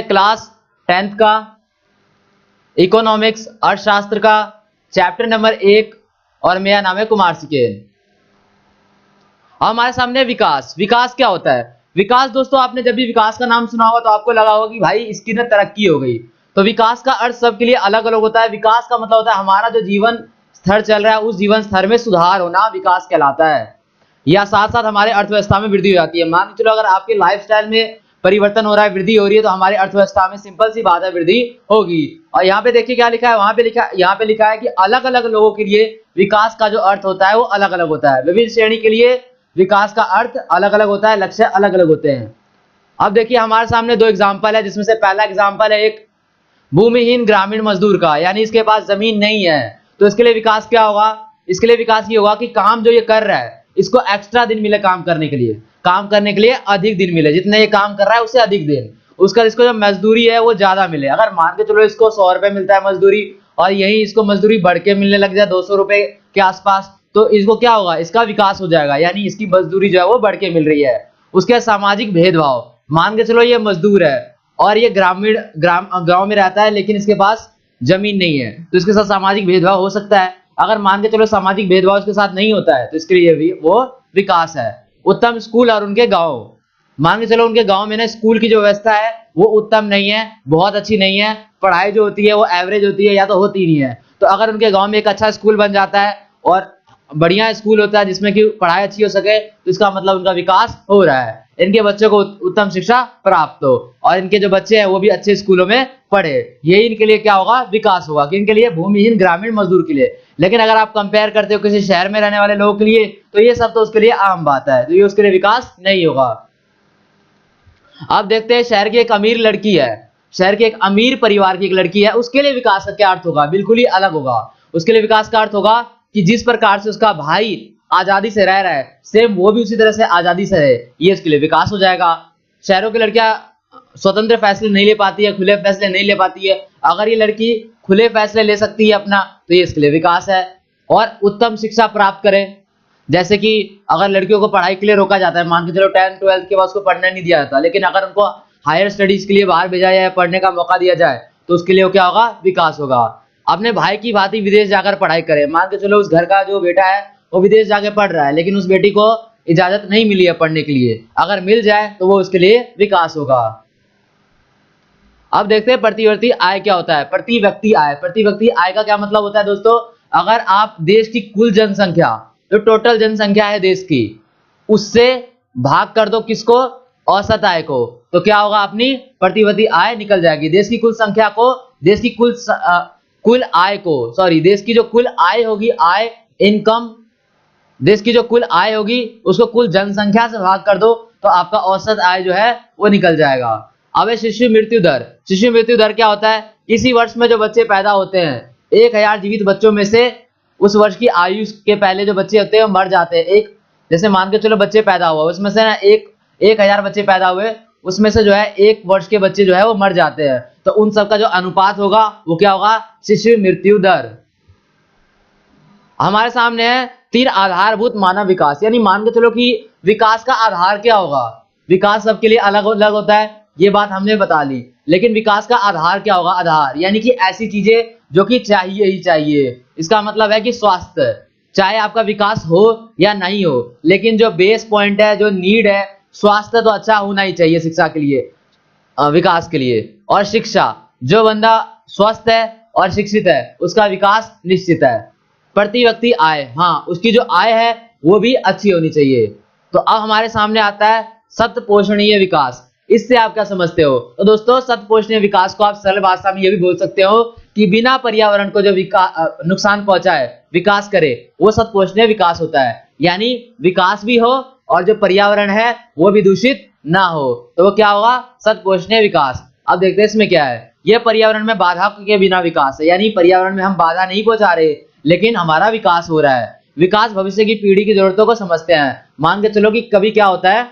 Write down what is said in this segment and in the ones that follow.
Class 10th का economics अर्थशास्त्र का चैप्टर नंबर 1 और मेरा नाम है कुमार सिकेन। अब हमारे सामने विकास। विकास क्या होता है? विकास दोस्तों, आपने जब भी विकास का नाम सुना होगा तो आपको लगा होगा कि भाई इसकी ना तरक्की हो गई। तो विकास का अर्थ सबके लिए अलग अलग होता है। विकास का मतलब होता है हमारा जो जीवन स्तर चल रहा है उस जीवन स्तर में सुधार होना विकास कहलाता है, या साथ साथ हमारे अर्थव्यवस्था में वृद्धि हो जाती है। मान के चलो अगर आपके लाइफस्टाइल में परिवर्तन हो रहा है, वृद्धि हो रही है, तो हमारी अर्थव्यवस्था में सिंपल सी बात है वृद्धि होगी। और यहाँ पे देखिए क्या लिखा है, वहां पे लिखा, यहाँ पे लिखा है कि अलग अलग लोगों के लिए विकास का जो अर्थ होता है वो अलग अलग होता है। विभिन्न श्रेणी के लिए विकास का अर्थ अलग अलग होता है, लक्ष्य अलग अलग होते हैं। अब देखिए हमारे सामने दो एग्जाम्पल है, जिसमें से पहला एग्जाम्पल है एक भूमिहीन ग्रामीण मजदूर का, यानी इसके पास जमीन नहीं है। तो इसके लिए विकास क्या होगा? इसके लिए विकास ये होगा कि काम जो ये कर रहा है इसको एक्स्ट्रा दिन मिले काम करने के लिए, काम करने के लिए अधिक दिन मिले, जितने ये काम कर रहा है उससे अधिक दिन। उसका इसको जो मजदूरी है वो ज्यादा मिले। अगर मान के चलो इसको 100 रुपए मिलता है मजदूरी और यही इसको मजदूरी बढ़ के मिलने लग जाए 200 रुपए के आसपास, तो इसको क्या होगा? इसका विकास हो जाएगा, यानी इसकी मजदूरी जो है वो बढ़ के मिल रही है। उसके सामाजिक भेदभाव, मान के चलो ये मजदूर है और ये गांव में रहता है लेकिन इसके पास जमीन नहीं है, तो इसके साथ सामाजिक भेदभाव हो सकता है। अगर मान के चलो सामाजिक भेदभाव इसके साथ नहीं होता है तो इसके लिए भी वो विकास है। उत्तम स्कूल और उनके गांव, मान के चलो उनके गांव में ना स्कूल की जो व्यवस्था है वो उत्तम नहीं है, बहुत अच्छी नहीं है, पढ़ाई जो होती है वो एवरेज होती है या तो होती नहीं है। तो अगर उनके गांव में एक अच्छा स्कूल बन जाता है और बढ़िया स्कूल होता है जिसमें कि पढ़ाई अच्छी हो सके, तो इसका मतलब उनका विकास हो रहा है। इनके बच्चों को उत्तम शिक्षा प्राप्त हो और इनके जो बच्चे हैं वो भी अच्छे स्कूलों में पढ़े, यही इनके लिए क्या होगा? विकास होगा। कि इनके लिए भूमिहीन ग्रामीण मजदूर के लिए। लेकिन अगर आप कंपेयर करते हो किसी शहर में रहने वाले लोगों के लिए तो ये सब तो उसके लिए आम बात है, तो ये उसके लिए विकास नहीं होगा। अब देखते हैं शहर की एक अमीर लड़की है, शहर के एक अमीर परिवार की एक लड़की है, उसके लिए विकास का क्या अर्थ होगा? बिल्कुल ही अलग होगा। उसके लिए विकास का अर्थ होगा कि जिस प्रकार से उसका भाई आजादी से रह रहा है सेम वो भी उसी तरह से आजादी से रहे, ये इसके लिए विकास हो जाएगा। शहरों की लड़कियां स्वतंत्र फैसले नहीं ले पाती है, खुले फैसले नहीं ले पाती है, अगर ये लड़की खुले फैसले ले सकती है अपना तो ये इसके लिए विकास है। और उत्तम शिक्षा प्राप्त करे, जैसे कि अगर लड़कियों को पढ़ाई के लिए रोका जाता है, मान के चलो 10th 12th के बाद उसको पढ़ने नहीं दिया जाता, लेकिन अगर उनको हायर स्टडीज के लिए बाहर भेजा जाए, पढ़ने का मौका दिया जाए, तो उसके लिए क्या होगा? विकास होगा। अपने भाई की भांति विदेश जाकर पढ़ाई करे, मान के चलो उस घर का जो बेटा है वो विदेश जाके पढ़ रहा है लेकिन उस बेटी को इजाजत नहीं मिली है पढ़ने के लिए, अगर मिल जाए तो वो उसके लिए विकास होगा। अब देखते हैं प्रतिवर्ती आय क्या होता है। प्रति व्यक्ति आय, प्रति व्यक्ति आय का क्या मतलब होता है दोस्तों? अगर आप देश की कुल जनसंख्या, जो टोटल जनसंख्या है देश की, उससे भाग कर दो किसको? औसत आय को, तो क्या होगा? अपनी प्रतिवर्ती आय निकल जाएगी। देश की कुल संख्या को, देश की कुल आय को, सॉरी, देश की जो कुल आय होगी, आय इनकम, देश की जो कुल आय होगी उसको कुल जनसंख्या से भाग कर दो तो आपका औसत आय जो है वो निकल जाएगा। अब शिशु मृत्यु दर, शिशु मृत्यु दर क्या होता है? इसी वर्ष में जो बच्चे पैदा होते हैं, 1000 जीवित बच्चों में से उस वर्ष की आयु के पहले जो बच्चे होते हैं वो मर जाते हैं। एक जैसे मान के चलो बच्चे पैदा हुआ, उसमें से ना 1000 बच्चे पैदा हुए, उसमें से जो है 1 वर्ष के बच्चे जो है वो मर जाते हैं, तो उन सबका जो अनुपात होगा वो क्या होगा? शिशु मृत्यु दर। हमारे सामने है 3 आधारभूत मानव विकास, यानी मान के चलो कि विकास का आधार क्या होगा? विकास सबके लिए अलग अलग होता है, ये बात हमने बता ली, लेकिन विकास का आधार क्या होगा? आधार यानी कि ऐसी चीजें जो कि चाहिए ही चाहिए। इसका मतलब है कि स्वास्थ्य, चाहे आपका विकास हो या नहीं हो, लेकिन जो बेस पॉइंट है, जो नीड है, स्वास्थ्य तो अच्छा होना ही चाहिए शिक्षा के लिए, विकास के लिए। और शिक्षा, जो बंदा स्वस्थ है और शिक्षित है उसका विकास निश्चित है। प्रति व्यक्ति आय, हाँ, उसकी जो आय है वो भी अच्छी होनी चाहिए। तो अब हमारे सामने आता है सत पोषणीय विकास। इससे आप क्या समझते हो? तो दोस्तों सत पोषणीय विकास को आप सरल भाषा में ये भी बोल सकते हो कि बिना पर्यावरण को जो नुकसान पहुंचाए विकास करे वो सत पोषणीय विकास होता है। यानी विकास भी हो और जो पर्यावरण है वो भी दूषित ना हो, तो वो क्या होगा? सत पोषणीय विकास। अब देखते हैं इसमें क्या है। यह पर्यावरण में बाधा के बिना विकास है, यानी पर्यावरण में हम बाधा नहीं पहुंचा रहे लेकिन हमारा विकास हो रहा है। विकास भविष्य की पीढ़ी की जरूरतों को समझते हैं। मान के चलो कि कभी क्या होता है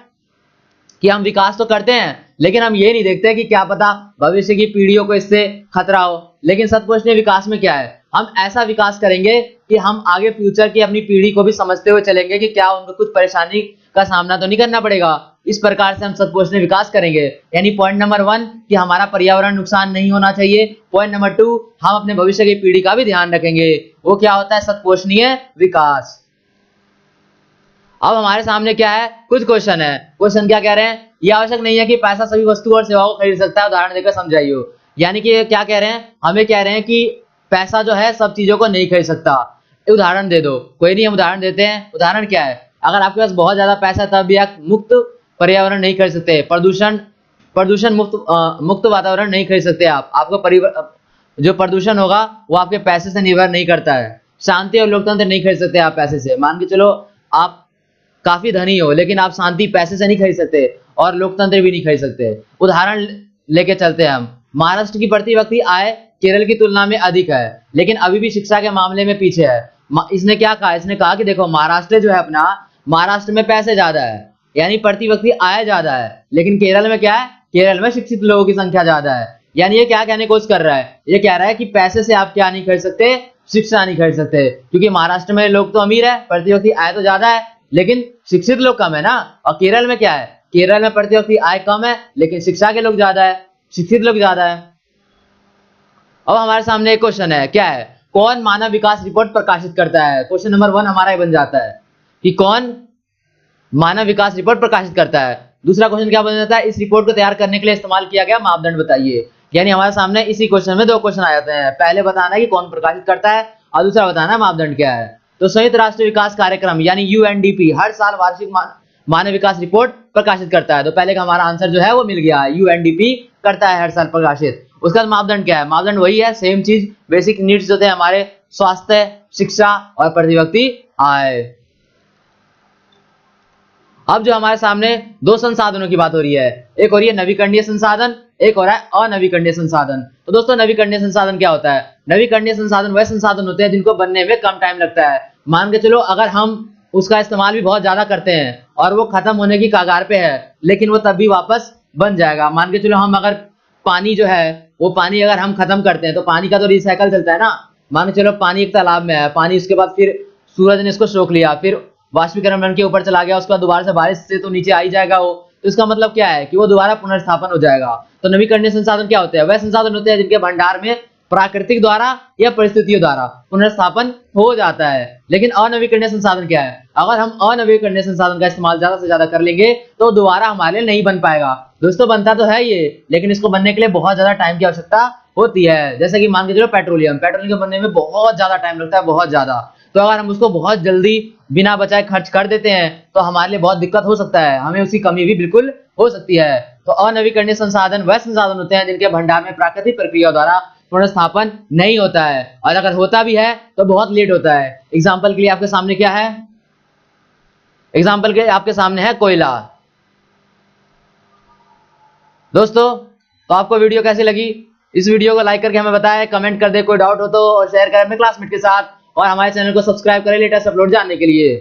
कि हम विकास तो करते हैं लेकिन हम ये नहीं देखते कि क्या पता भविष्य की पीढ़ियों को इससे खतरा हो। लेकिन सतपोषणीय विकास में क्या है? हम ऐसा विकास करेंगे कि हम आगे फ्यूचर की अपनी पीढ़ी को भी समझते हुए चलेंगे कि क्या उनको कुछ परेशानी का सामना तो नहीं करना पड़ेगा। इस प्रकार से हम सतपोषणीय विकास करेंगे। यानी पॉइंट नंबर 1 कि हमारा पर्यावरण नुकसान नहीं होना चाहिए। पॉइंट नंबर 2 हम अपने भविष्य की पीढ़ी का भी ध्यान रखेंगे। वो क्या होता है? सतपोषणीय विकास। अब हमारे सामने क्या है? कुछ क्वेश्चन है। क्वेश्चन क्या कह रहे हैं? यह आवश्यक नहीं है कि पैसा सभी वस्तु और सेवाओं को खरीद सकता है। उदाहरण देकर समझाइए। यानी कि क्या कह रहे हैं? हमें कह रहे हैं कि पैसा जो है सब चीजों को नहीं खरीद सकता। उदाहरण दे दो। कोई नहीं, हम उदाहरण देते हैं। उदाहरण क्या है? अगर आपके पास बहुत ज्यादा पैसा है तब भी आप मुक्त पर्यावरण नहीं खरीद सकते। प्रदूषण मुक्त वातावरण नहीं खरीद सकते। आपको जो प्रदूषण होगा वो आपके पैसे से निर्भर नहीं करता है। शांति और लोकतंत्र नहीं खरीद सकते आप पैसे से। मान के चलो आप काफी धनी हो लेकिन आप शांति पैसे से नहीं खरीद सकते और लोकतंत्र भी नहीं खरीद सकते। उदाहरण लेके चलते हैं हम। महाराष्ट्र की प्रति व्यक्ति आय केरल की तुलना में अधिक है लेकिन अभी भी शिक्षा के मामले में पीछे है। इसने क्या कहा? इसने कहा कि देखो महाराष्ट्र जो है अपना, महाराष्ट्र में पैसे ज्यादा है यानी प्रति व्यक्ति आय ज्यादा है, लेकिन केरल में क्या है? केरल में शिक्षित लोगों की संख्या ज्यादा है। यानी ये क्या कहने की कोशिश कर रहा है? ये कह रहा है कि पैसे से आप क्या नहीं खरीद सकते? शिक्षा नहीं खरीद सकते। क्योंकि महाराष्ट्र में लोग तो अमीर है, प्रति व्यक्ति आय तो ज्यादा है लेकिन शिक्षित लोग कम है ना। और केरल में क्या है? केरल में प्रति व्यक्ति आय कम है लेकिन शिक्षा के लोग ज्यादा है, शिक्षित लोग ज्यादा है। अब हमारे सामने एक क्वेश्चन है। क्या है? कौन मानव विकास रिपोर्ट प्रकाशित करता है? क्वेश्चन नंबर 1 हमारा ही बन जाता है कि कौन मानव विकास रिपोर्ट प्रकाशित करता है। दूसरा क्वेश्चन क्या बन जाता है? इस रिपोर्ट को तैयार करने के लिए इस्तेमाल किया गया मापदंड बताइए। यानी हमारे सामने इसी क्वेश्चन में 2 क्वेश्चन आ जाते हैं। पहले बताना है कि कौन प्रकाशित करता है और दूसरा बताना है मापदंड क्या है। तो संयुक्त राष्ट्र विकास कार्यक्रम यानी यूएनडीपी हर साल वार्षिक मानव विकास रिपोर्ट प्रकाशित करता है। तो पहले का हमारा आंसर जो है वो मिल गया। यूएनडीपी करता है हर साल प्रकाशित। उसका मापदंड क्या है? मापदंड वही है, सेम चीज, बेसिक नीड्स जो थे हमारे, स्वास्थ्य, शिक्षा और प्रति व्यक्ति आय। अब जो हमारे सामने 2 संसाधनों की बात हो रही है, एक हो रही है नवीकरणीय संसाधन, एक हो रहा है अनवीकरणीय संसाधन। तो दोस्तों नवीकरणीय संसाधन क्या होता है? नवीकरणीय संसाधन वह संसाधन होते हैं जिनको बनने में कम टाइम लगता है। मान के चलो अगर हम उसका इस्तेमाल भी बहुत ज्यादा करते हैं और वो खत्म होने की कगार पे है लेकिन वो तब भी वापस बन जाएगा। मान के चलो हम अगर पानी जो है वो पानी अगर हम खत्म करते हैं तो पानी का तो रिसाइकल चलता है ना। मान के चलो पानी एक तालाब में है, पानी उसके बाद फिर सूरज ने इसको सोख लिया, फिर वाष्पीकरण बन के ऊपर चला गया, उसके बाद दोबारा से बारिश से तो नीचे आ ही जाएगा वो। तो इसका मतलब क्या है कि वो दोबारा पुनर्स्थापन हो जाएगा। तो नवीकरणीय संसाधन क्या होते हैं? वह संसाधन होते हैं जिनके भंडार में प्राकृतिक द्वारा या परिस्थितियों द्वारा पुनर्स्थापन हो जाता है। लेकिन अनवीकरणीय संसाधन क्या है? अगर हम अनवीकरणीय संसाधन का इस्तेमाल ज्यादा से ज्यादा कर लेंगे तो दोबारा हमारे लिए नहीं बन पाएगा। दोस्तों बनता तो है ये लेकिन इसको बनने के लिए बहुत ज्यादा टाइम की आवश्यकता होती है। जैसे कि मान के चलो पेट्रोलियम के बनने में बहुत ज्यादा टाइम लगता है, बहुत ज्यादा। तो अगर हम उसको बहुत जल्दी बिना बचाए खर्च कर देते हैं तो हमारे लिए बहुत दिक्कत हो सकता है, हमें उसकी कमी भी बिल्कुल हो सकती है। तो अनवीकरणीय संसाधन वह संसाधन होते हैं जिनके भंडार में प्राकृतिक प्रक्रिया द्वारा पुनर्स्थापन नहीं होता है और अगर होता भी है तो बहुत लेट होता है। एग्जाम्पल के लिए आपके सामने क्या है? एग्जाम्पल के आपके सामने है कोयला। दोस्तों तो आपको वीडियो कैसी लगी? इस वीडियो को लाइक करके हमें बताएं, कमेंट कर दे, कोई डाउट हो तो, और शेयर करें अपने क्लासमेट के साथ, और हमारे चैनल को सब्सक्राइब करें लेटेस्ट अपलोड जानने के लिए।